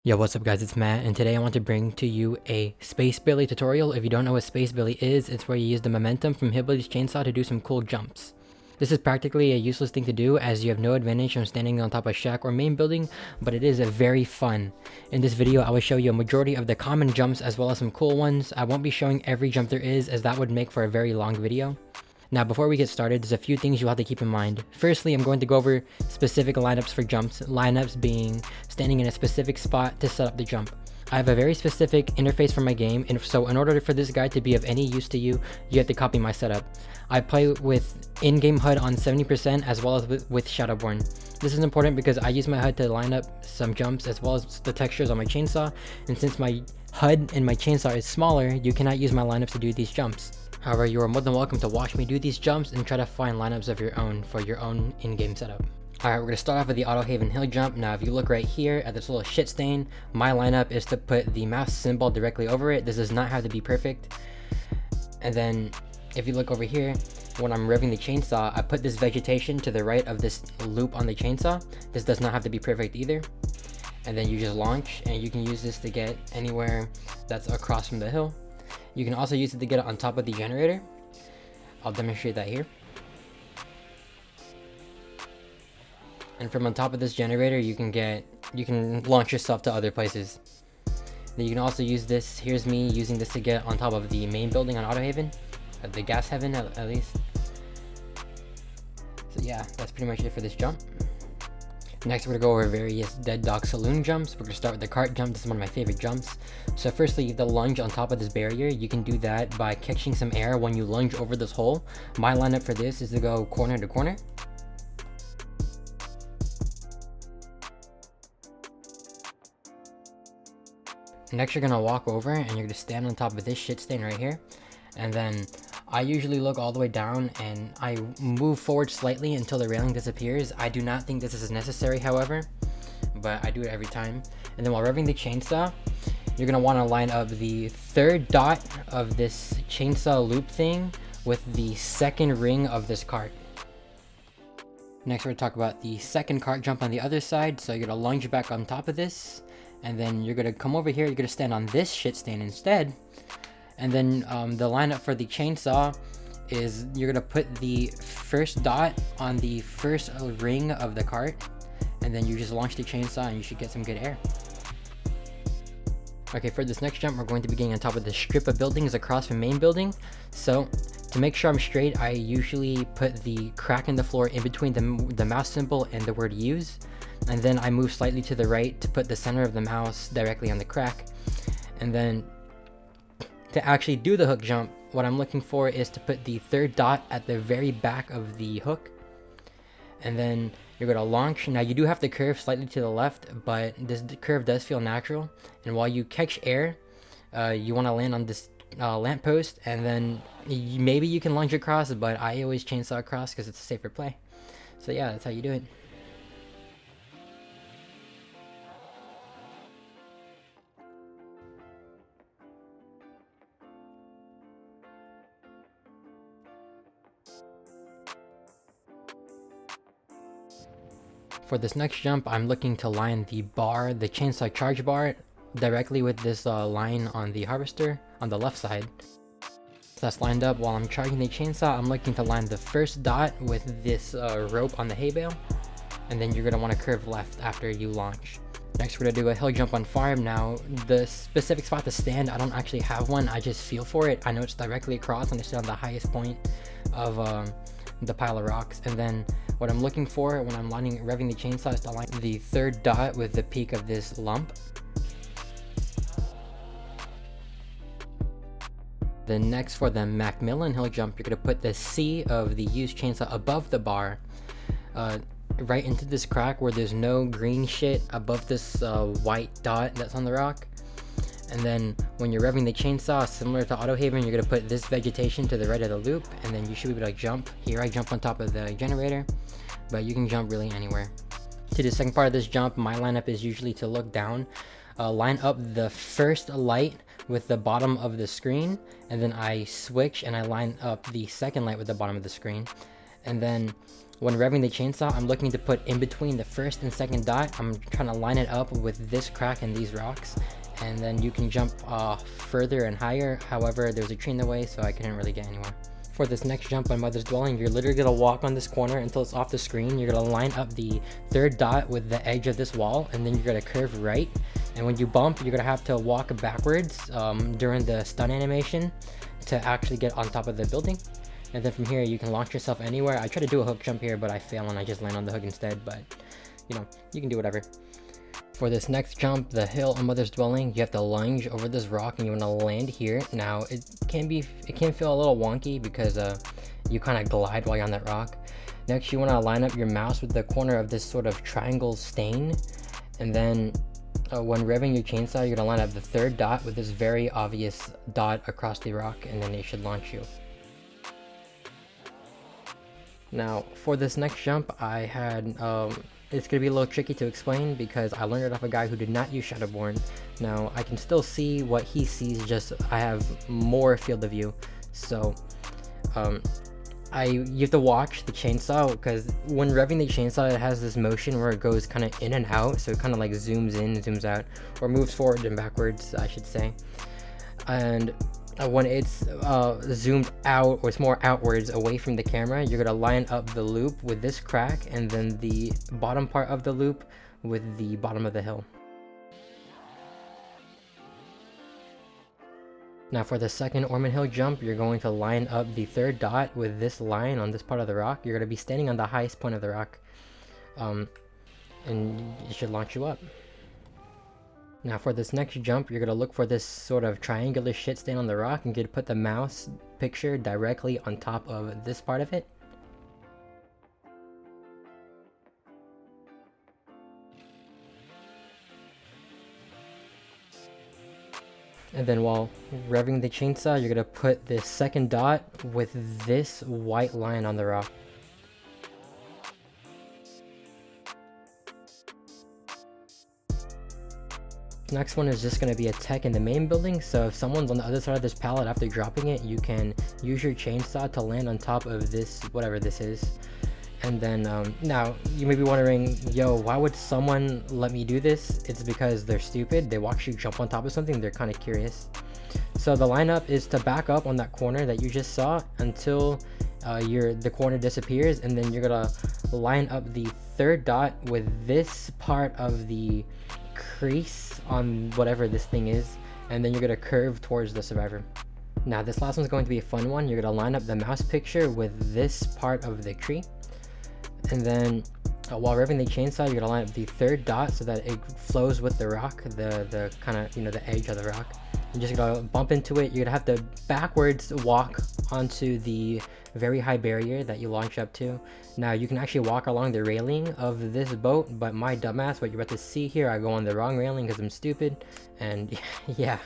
Yo, what's up guys, it's Matt, and today I want to bring to you a Spacebilly tutorial. If you don't know what Spacebilly is, it's where you use the momentum from Hillbilly's chainsaw to do some cool jumps. This is practically a useless thing to do as you have no advantage from standing on top of a shack or main building, but it is very fun. In this video, I will show you a majority of the common jumps as well as some cool ones. I won't be showing every jump there is as that would make for a very long video. Now, before we get started, there's a few things you'll have to keep in mind. Firstly, I'm going to go over specific lineups for jumps, lineups being standing in a specific spot to set up the jump. I have a very specific interface for my game, and so in order for this guide to be of any use to you, you have to copy my setup. I play with in-game HUD on 70% as well as with Shadowborn. This is important because I use my HUD to line up some jumps as well as the textures on my chainsaw, and since my HUD and my chainsaw is smaller, you cannot use my lineups to do these jumps. However, you are more than welcome to watch me do these jumps and try to find lineups of your own for your own in-game setup. Alright, we're going to start off with the Autohaven hill jump. Now, if you look right here at this little shit stain, my lineup is to put the mouse symbol directly over it. This does not have to be perfect. And then, if you look over here, when I'm revving the chainsaw, I put this vegetation to the right of this loop on the chainsaw. This does not have to be perfect either. And then you just launch, and you can use this to get anywhere that's across from the hill. You can also use it to get it on top of the generator. I'll demonstrate that here. And from on top of this generator, you can launch yourself to other places. Then you can also use this. Here's me using this to get on top of the main building on Autohaven, the gas heaven at least. So yeah, that's pretty much it for this jump. Next, we're going to go over various dead dog saloon jumps. We're going to start with the cart jump. This is one of my favorite jumps. So firstly, the lunge on top of this barrier, you can do that by catching some air when you lunge over this hole. My lineup for this is to go corner to corner. Next, you're going to walk over and you're going to stand on top of this shit stain right here. And then I usually look all the way down and I move forward slightly until the railing disappears. I do not think this is necessary, however, but I do it every time. And then while revving the chainsaw, you're going to want to line up the third dot of this chainsaw loop thing with the second ring of this cart. Next, we're going to talk about the second cart jump on the other side. So you're going to lunge back on top of this, and then you're going to come over here. You're going to stand on this shit stain instead. And then the lineup for the chainsaw is you're going to put the first dot on the first ring of the cart, and then you just launch the chainsaw and you should get some good air. Okay, for this next jump, we're going to be getting on top of the strip of buildings across from main building. So to make sure I'm straight, I usually put the crack in the floor in between the mouse symbol and the word use. And then I move slightly to the right to put the center of the mouse directly on the crack. And then to actually do the hook jump, what I'm looking for is to put the third dot at the very back of the hook. And then you're going to launch. Now you do have to curve slightly to the left, but this curve does feel natural. And while you catch air, you want to land on this lamppost, and then maybe you can lunge across, but I always chainsaw across because it's a safer play. So yeah, that's how you do it. For this next jump, I'm looking to line the bar, the chainsaw charge bar, directly with this line on the harvester on the left side. So that's lined up. While I'm charging the chainsaw, I'm looking to line the first dot with this rope on the hay bale, and then you're going to want to curve left after you launch. Next, we're going to do a hill jump on farm. Now, the specific spot to stand, I don't actually have one. I just feel for it. I know it's directly across and it's on the highest point of the pile of rocks. And then what I'm looking for when I'm revving the chainsaw is to line the third dot with the peak of this lump. Then next, for the Macmillan hill jump, you're going to put the C of the used chainsaw above the bar, right into this crack where there's no green shit above this white dot that's on the rock. And then when you're revving the chainsaw, similar to Autohaven, you're going to put this vegetation to the right of the loop, and then you should be able to jump. Here I jump on top of the generator, but you can jump really anywhere. To the second part of this jump, my lineup is usually to look down, line up the first light with the bottom of the screen, and then I switch and I line up the second light with the bottom of the screen. And then When revving the chainsaw, I'm looking to put in between the first and second dot. I'm trying to line it up with this crack and these rocks, and then you can jump further and higher. However, there's a tree in the way, so I couldn't really get anywhere. For this next jump on Mother's Dwelling, you're literally gonna walk on this corner until it's off the screen. You're gonna line up the third dot with the edge of this wall, and then you're gonna curve right. And when you bump, you're gonna have to walk backwards during the stun animation to actually get on top of the building. And then from here, you can launch yourself anywhere. I try to do a hook jump here, but I fail and I just land on the hook instead. But, you know, you can do whatever. For this next jump, the hill on Mother's Dwelling, you have to lunge over this rock and you want to land here. Now, it can feel a little wonky because you kind of glide while you're on that rock. Next, you want to line up your mouse with the corner of this sort of triangle stain. And then when revving your chainsaw, you're going to line up the third dot with this very obvious dot across the rock, and then it should launch you. Now, for this next jump, I had, it's going to be a little tricky to explain because I learned it off a guy who did not use Shadowborn. Now, I can still see what he sees, just I have more field of view. So, you have to watch the chainsaw, because when revving the chainsaw, it has this motion where it goes kind of in and out. So it kind of like zooms in, zooms out, or moves forward and backwards, I should say. And when it's zoomed out, or it's more outwards away from the camera, you're gonna line up the loop with this crack, and then the bottom part of the loop with the bottom of the hill. Now for the second Orman Hill jump, you're going to line up the third dot with this line on this part of the rock. You're going to be standing on the highest point of the rock, and it should launch you up. Now for this next jump, you're going to look for this sort of triangular shit stain on the rock, and you're going to put the mouse picture directly on top of this part of it. And then while revving the chainsaw, you're going to put this second dot with this white line on the rock. Next one is just going to be a tech in the main building, so if someone's on the other side of this pallet after dropping it, you can use your chainsaw to land on top of this, whatever this is. And then, now, you may be wondering, yo, why would someone let me do this? It's because they're stupid. They watch you jump on top of something, they're kind of curious. So the lineup is to back up on that corner that you just saw until the corner disappears, and then you're gonna line up the third dot with this part of the crease on whatever this thing is, and then you're gonna curve towards the survivor. Now this last one's going to be a fun one. You're gonna line up the mouse picture with this part of the tree, and then while revving the chainsaw, you're gonna line up the third dot so that it flows with the rock, the kind of, you know, the edge of the rock. You're just gonna bump into it. You're gonna have to backwards walk onto the very high barrier that you launch up to. Now you can actually walk along the railing of this boat, but my dumbass, what you're about to see here, I go on the wrong railing because I'm stupid, and yeah.